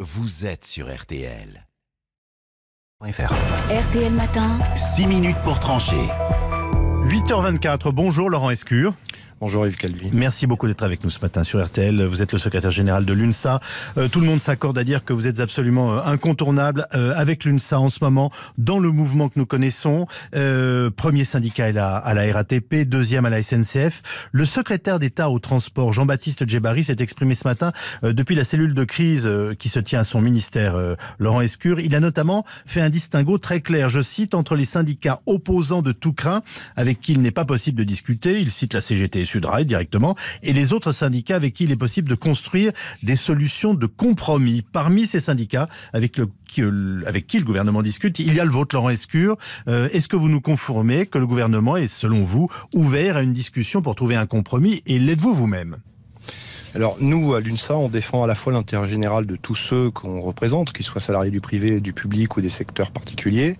Vous êtes sur RTL. RTL Matin. 6 minutes pour trancher. 8h24, bonjour Laurent Escure. Bonjour Yves Calvi. Merci beaucoup d'être avec nous ce matin sur RTL. Vous êtes le secrétaire général de l'UNSA. Tout le monde s'accorde à dire que vous êtes absolument incontournable avec l'UNSA en ce moment dans le mouvement que nous connaissons. Premier syndicat à la RATP, deuxième à la SNCF. Le secrétaire d'État au transport, Jean-Baptiste Djebbari, s'est exprimé ce matin depuis la cellule de crise qui se tient à son ministère, Laurent Escure. Il a notamment fait un distinguo très clair, je cite, entre les syndicats opposants de tout crin, avec qui il n'est pas possible de discuter. Il cite la CGT Sudrail directement, et les autres syndicats avec qui il est possible de construire des solutions de compromis. Parmi ces syndicats avec qui le gouvernement discute, il y a le vôtre, Laurent Escure. Est-ce que vous nous confirmez que le gouvernement est, selon vous, ouvert à une discussion pour trouver un compromis, et l'êtes-vous vous-même ? Alors nous, à l'UNSA, on défend à la fois l'intérêt général de tous ceux qu'on représente, qu'ils soient salariés du privé, du public ou des secteurs particuliers.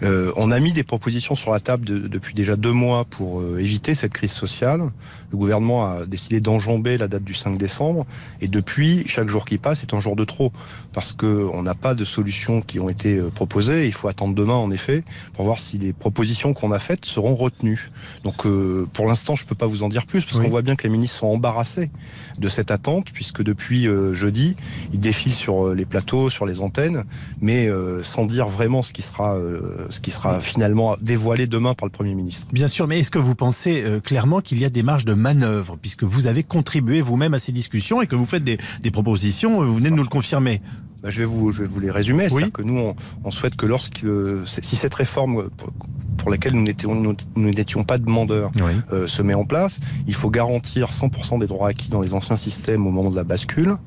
On a mis des propositions sur la table depuis déjà 2 mois pour éviter cette crise sociale. Le gouvernement a décidé d'enjamber la date du 5 décembre. Et depuis, chaque jour qui passe est un jour de trop. Parce qu'on n'a pas de solutions qui ont été proposées. Il faut attendre demain, en effet, pour voir si les propositions qu'on a faites seront retenues. Donc pour l'instant, je ne peux pas vous en dire plus, parce qu'on voit bien que les ministres sont embarrassés de cette attente, puisque depuis jeudi, ils défilent sur les plateaux, sur les antennes, mais sans dire vraiment ce qui sera finalement dévoilé demain par le Premier ministre. Bien sûr, mais est-ce que vous pensez clairement qu'il y a des marges de manœuvre, puisque vous avez contribué vous-même à ces discussions et que vous faites des propositions, vous venez de nous le confirmer? Je vais vous les résumer. Oui. C'est-à-dire que nous, on souhaite que si cette réforme pour laquelle nous n'étions pas demandeurs se met en place, il faut garantir 100% des droits acquis dans les anciens systèmes au moment de la bascule.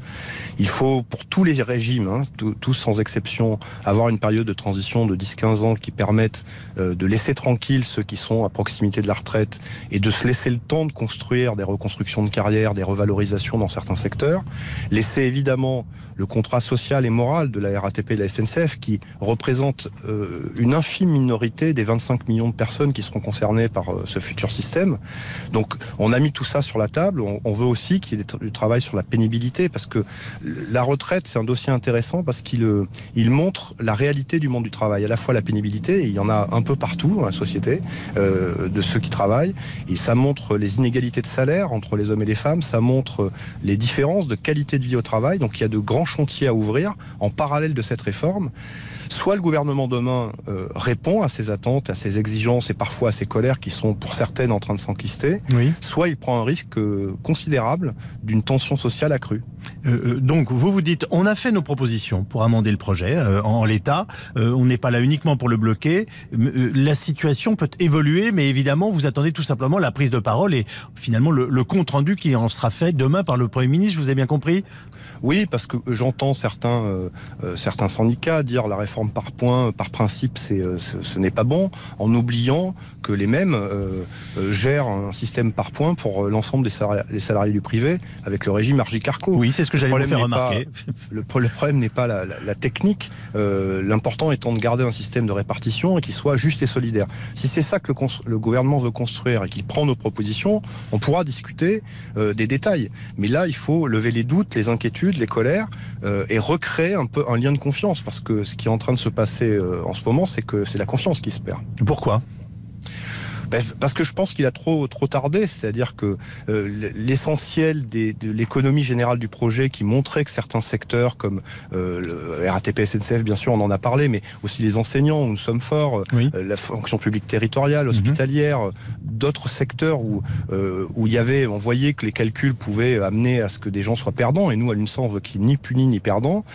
Il faut, pour tous les régimes, tous sans exception, avoir une période de transition de 10-15 ans qui permette de laisser tranquilles ceux qui sont à proximité de la retraite et de se laisser le temps de construire des reconstructions de carrière, des revalorisations dans certains secteurs. Laisser évidemment le contrat social et moral de la RATP et de la SNCF qui représente une infime minorité des 25 millions de personnes qui seront concernées par ce futur système. Donc on a mis tout ça sur la table. On veut aussi qu'il y ait du travail sur la pénibilité, parce que la retraite, c'est un dossier intéressant parce qu'il montre la réalité du monde du travail, à la fois la pénibilité, et il y en a un peu partout dans la société, de ceux qui travaillent, et ça montre les inégalités de salaire entre les hommes et les femmes, ça montre les différences de qualité de vie au travail. Donc il y a de grands chantiers à ouvrir en parallèle de cette réforme. Soit le gouvernement demain répond à ces attentes, à ces exigences et parfois à ces colères qui sont pour certaines en train de s'enquister, soit il prend un risque considérable d'une tension sociale accrue. Donc vous dites, on a fait nos propositions pour amender le projet en l'état, on n'est pas là uniquement pour le bloquer, la situation peut évoluer, mais évidemment vous attendez tout simplement la prise de parole et finalement le compte-rendu qui en sera fait demain par le Premier ministre, je vous ai bien compris ? Oui, parce que j'entends certains syndicats dire la réforme par points, par principe, ce n'est pas bon, en oubliant que les mêmes gèrent un système par points pour l'ensemble des salariés du privé avec le régime Argy-Carco. Oui, c'est ce que j'allais vous faire remarquer. Le problème n'est pas la technique, l'important étant de garder un système de répartition et qui soit juste et solidaire. Si c'est ça que le gouvernement veut construire et qu'il prend nos propositions, on pourra discuter des détails. Mais là, il faut lever les doutes, les inquiétudes, les colères et recréer un peu un lien de confiance, parce que ce qui est en train de se passer en ce moment, c'est que c'est la confiance qui se perd. Pourquoi ? Parce que je pense qu'il a trop tardé, c'est-à-dire que l'essentiel de l'économie générale du projet, qui montrait que certains secteurs comme le RATP, SNCF, bien sûr, on en a parlé, mais aussi les enseignants, où nous sommes forts, la fonction publique territoriale, hospitalière, d'autres secteurs où on voyait que les calculs pouvaient amener à ce que des gens soient perdants, et nous, à l'UNSA, on veut qu'il n'y ait ni puni ni perdant,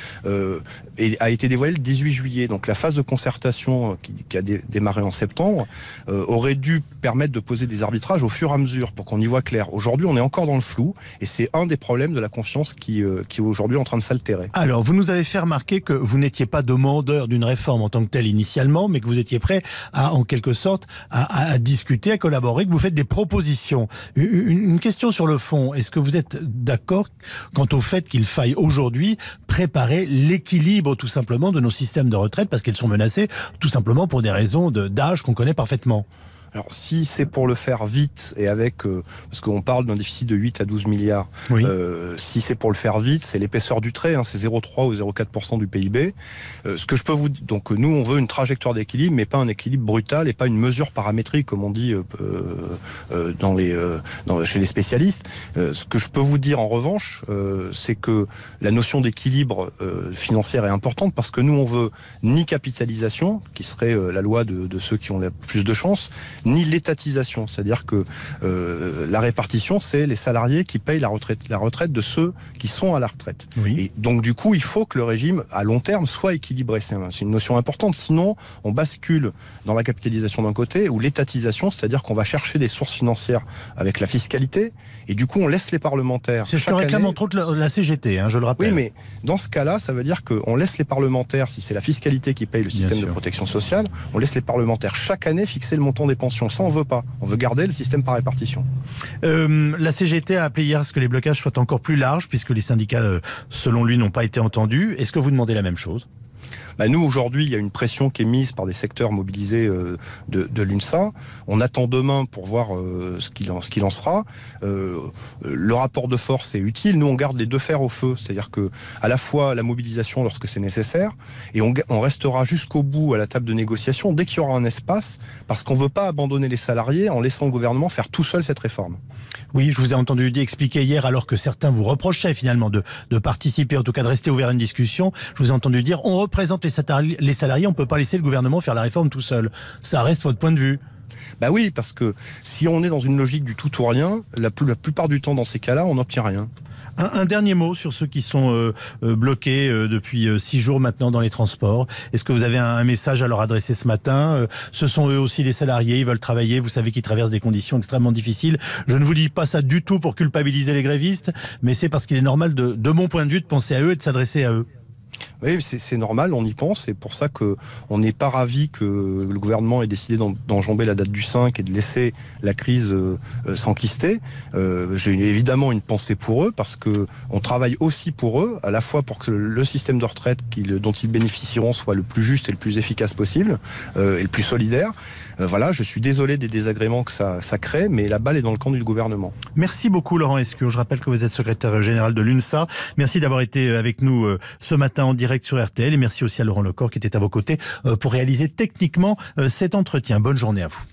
et a été dévoilé le 18 juillet. Donc la phase de concertation qui a démarré en septembre aurait dû permettre de poser des arbitrages au fur et à mesure pour qu'on y voit clair. Aujourd'hui, on est encore dans le flou et c'est un des problèmes de la confiance qui est aujourd'hui en train de s'altérer. Alors, vous nous avez fait remarquer que vous n'étiez pas demandeur d'une réforme en tant que telle initialement, mais que vous étiez prêt à, en quelque sorte, à discuter, à collaborer, que vous faites des propositions. Une question sur le fond, est-ce que vous êtes d'accord quant au fait qu'il faille aujourd'hui préparer l'équilibre tout simplement de nos systèmes de retraite parce qu'elles sont menacées tout simplement pour des raisons d'âge qu'on connaît parfaitement ? Alors, si c'est pour le faire vite et avec... parce qu'on parle d'un déficit de 8 à 12 milliards. Oui. Si c'est pour le faire vite, c'est l'épaisseur du trait, hein, c'est 0,3 ou 0,4% du PIB. Ce que je peux vous... Donc, nous, on veut une trajectoire d'équilibre, mais pas un équilibre brutal et pas une mesure paramétrique, comme on dit chez les spécialistes. Ce que je peux vous dire, en revanche, c'est que la notion d'équilibre financière est importante parce que nous, on veut ni capitalisation, qui serait la loi de ceux qui ont le plus de chance, ni l'étatisation, c'est-à-dire que la répartition, c'est les salariés qui payent la retraite de ceux qui sont à la retraite. Oui. Et donc du coup, il faut que le régime, à long terme, soit équilibré. C'est une notion importante. Sinon, on bascule dans la capitalisation d'un côté ou l'étatisation, c'est-à-dire qu'on va chercher des sources financières avec la fiscalité, et du coup, on laisse les parlementaires. C'est ce que réclame entre autres la CGT, hein, je le rappelle. Oui, mais dans ce cas-là, ça veut dire qu'on laisse les parlementaires, si c'est la fiscalité qui paye le système de protection sociale, on laisse les parlementaires chaque année fixer le montant des pensions. Ça, on veut pas. On veut garder le système par répartition. La CGT a appelé hier à ce que les blocages soient encore plus larges, puisque les syndicats, selon lui, n'ont pas été entendus. Est-ce que vous demandez la même chose ? Nous, aujourd'hui, il y a une pression qui est mise par des secteurs mobilisés de l'UNSA. On attend demain pour voir ce qu'il en sera. Le rapport de force est utile. Nous, on garde les deux fers au feu. C'est-à-dire que à la fois la mobilisation lorsque c'est nécessaire, et on restera jusqu'au bout à la table de négociation dès qu'il y aura un espace, parce qu'on ne veut pas abandonner les salariés en laissant le gouvernement faire tout seul cette réforme. Oui, je vous ai entendu expliquer hier, alors que certains vous reprochaient finalement de participer, en tout cas de rester ouvert à une discussion. Je vous ai entendu dire, on représente les salariés, on ne peut pas laisser le gouvernement faire la réforme tout seul. Ça reste votre point de vue. Oui, parce que si on est dans une logique du tout ou rien, la plupart du temps dans ces cas-là, on n'obtient rien. Un dernier mot sur ceux qui sont bloqués depuis 6 jours maintenant dans les transports. Est-ce que vous avez un message à leur adresser ce matin ? Ce sont eux aussi des salariés, ils veulent travailler, vous savez qu'ils traversent des conditions extrêmement difficiles. Je ne vous dis pas ça du tout pour culpabiliser les grévistes, mais c'est parce qu'il est normal, de mon point de vue, de penser à eux et de s'adresser à eux. Oui, c'est normal, on y pense. C'est pour ça qu'on n'est pas ravis que le gouvernement ait décidé d'enjamber la date du 5 et de laisser la crise s'enquister. J'ai évidemment une pensée pour eux, parce qu'on travaille aussi pour eux, à la fois pour que le système de retraite dont ils bénéficieront soit le plus juste et le plus efficace possible, et le plus solidaire. Voilà, je suis désolé des désagréments que ça crée, mais la balle est dans le camp du gouvernement. Merci beaucoup Laurent Escure. Je rappelle que vous êtes secrétaire général de l'UNSA. Merci d'avoir été avec nous ce matin en direct sur RTL, et merci aussi à Laurent Lecor qui était à vos côtés pour réaliser techniquement cet entretien. Bonne journée à vous.